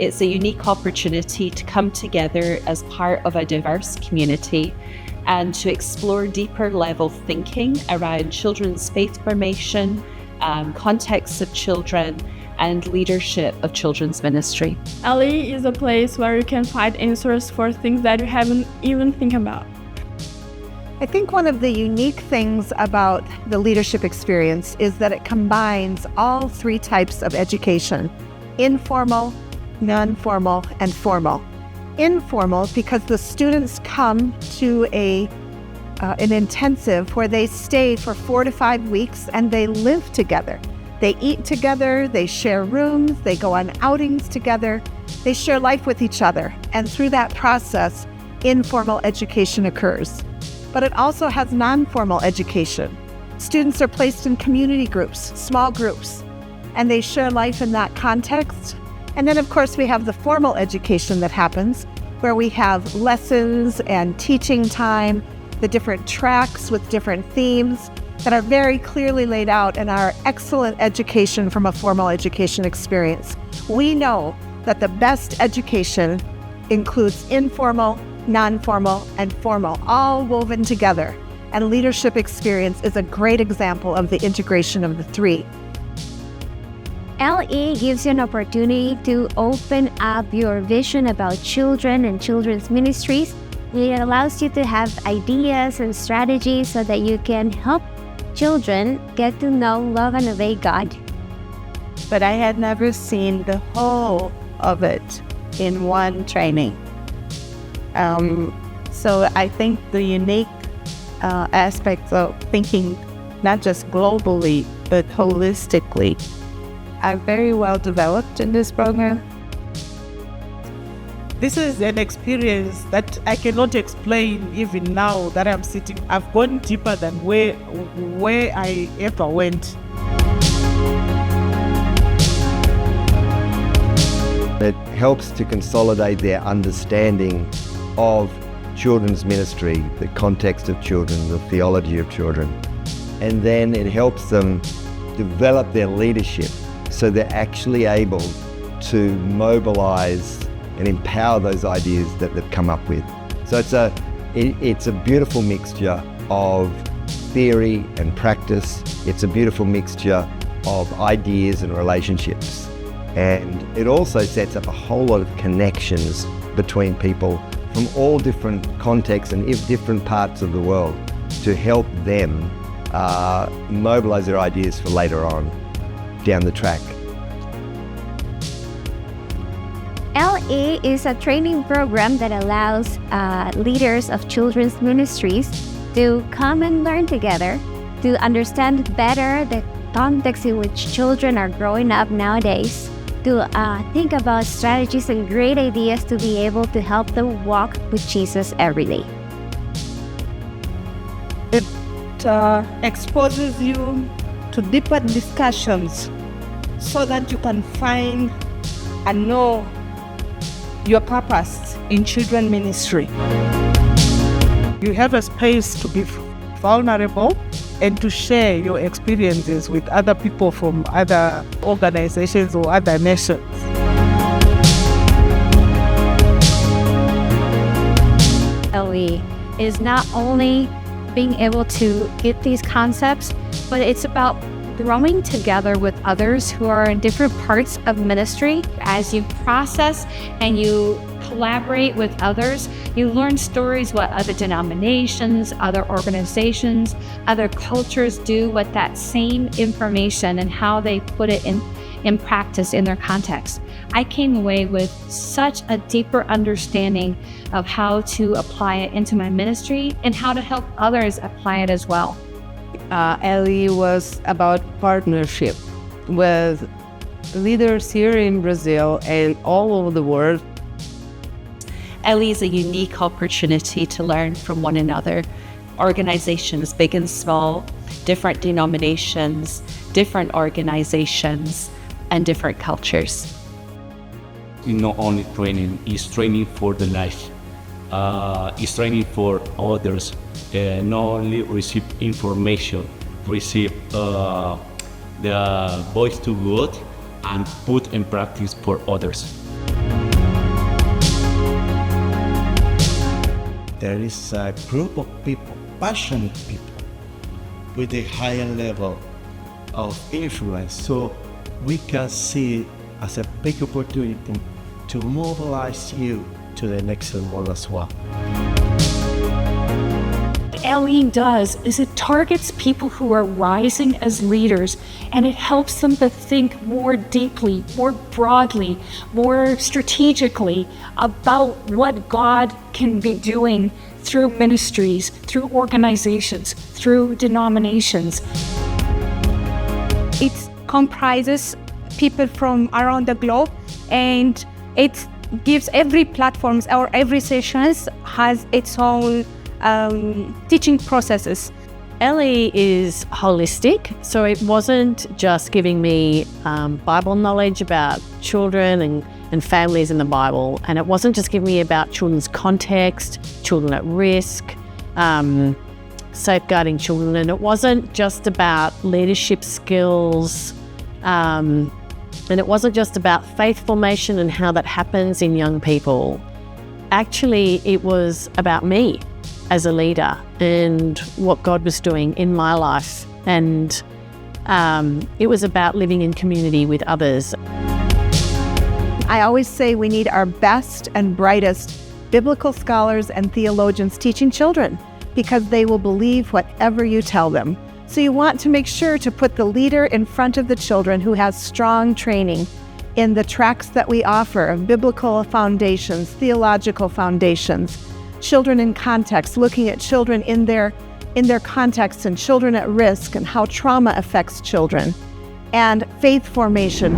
it's a unique opportunity to come together as part of a diverse community and to explore deeper level thinking around children's faith formation, contexts of children, and leadership of children's ministry. LE is a place where you can find answers for things that you haven't even think about. I think one of the unique things about the leadership experience is that it combines all three types of education: informal, non-formal, and formal. Informal because the students come to an intensive where they stay for 4 to 5 weeks and they live together. They eat together, they share rooms, they go on outings together, they share life with each other. And through that process, informal education occurs. But it also has non-formal education. Students are placed in community groups, small groups, and they share life in that context. And then, of course, we have the formal education that happens, where we have lessons and teaching time, the different tracks with different themes that are very clearly laid out in our excellent education from a formal education experience. We know that the best education includes informal, non-formal, and formal, all woven together. And leadership experience is a great example of the integration of the three. LE gives you an opportunity to open up your vision about children and children's ministries. It allows you to have ideas and strategies so that you can help children get to know, love, and obey God. But I had never seen the whole of it in one training. So I think the unique aspects of thinking, not just globally, but holistically, are very well developed in this program. This is an experience that I cannot explain even now that I'm sitting. I've gone deeper than where I ever went. It helps to consolidate their understanding of children's ministry, the context of children, the theology of children. And then it helps them develop their leadership so they're actually able to mobilize and empower those ideas that they've come up with. So it's a beautiful mixture of theory and practice. It's a beautiful mixture of ideas and relationships. And it also sets up a whole lot of connections between people from all different contexts and different parts of the world to help them mobilize their ideas for later on down the track. LE is a training program that allows leaders of children's ministries to come and learn together, to understand better the context in which children are growing up nowadays, to think about strategies and great ideas to be able to help them walk with Jesus every day. It exposes you to deeper discussions so that you can find and know your purpose in children ministry. You have a space to be vulnerable and to share your experiences with other people from other organizations or other nations. LE is not only being able to get these concepts, but it's about growing together with others who are in different parts of ministry. As you process and you collaborate with others, you learn stories what other denominations, other organizations, other cultures do with that same information and how they put it in practice in their context. I came away with such a deeper understanding of how to apply it into my ministry and how to help others apply it as well. LE was about partnership with leaders here in Brazil and all over the world. LE is a unique opportunity to learn from one another. Organizations, big and small, different denominations, different organizations, and different cultures. It's not only training, it's training for the life. It's training for others. Not only receive information, receive the voice to God and put in practice for others. there is a group of people, passionate people, with a higher level of influence. So we can see it as a big opportunity to mobilize you to the next level as well. LE does is it targets people who are rising as leaders, and it helps them to think more deeply, more broadly, more strategically about what God can be doing through ministries, through organizations, through denominations. It comprises people from around the globe, and it gives every platform or every session has its own teaching processes. LE is holistic, so it wasn't just giving me Bible knowledge about children and families in the Bible, and it wasn't just giving me about children's context, children at risk, safeguarding children, and it wasn't just about leadership skills, and it wasn't just about faith formation and how that happens in young people. Actually, it was about me as a leader and what God was doing in my life, and it was about living in community with others. I always say we need our best and brightest biblical scholars and theologians teaching children, because they will believe whatever you tell them. So you want to make sure to put the leader in front of the children who has strong training in the tracks that we offer of biblical foundations, theological foundations, children in context, looking at children in their context, and children at risk and how trauma affects children, and faith formation.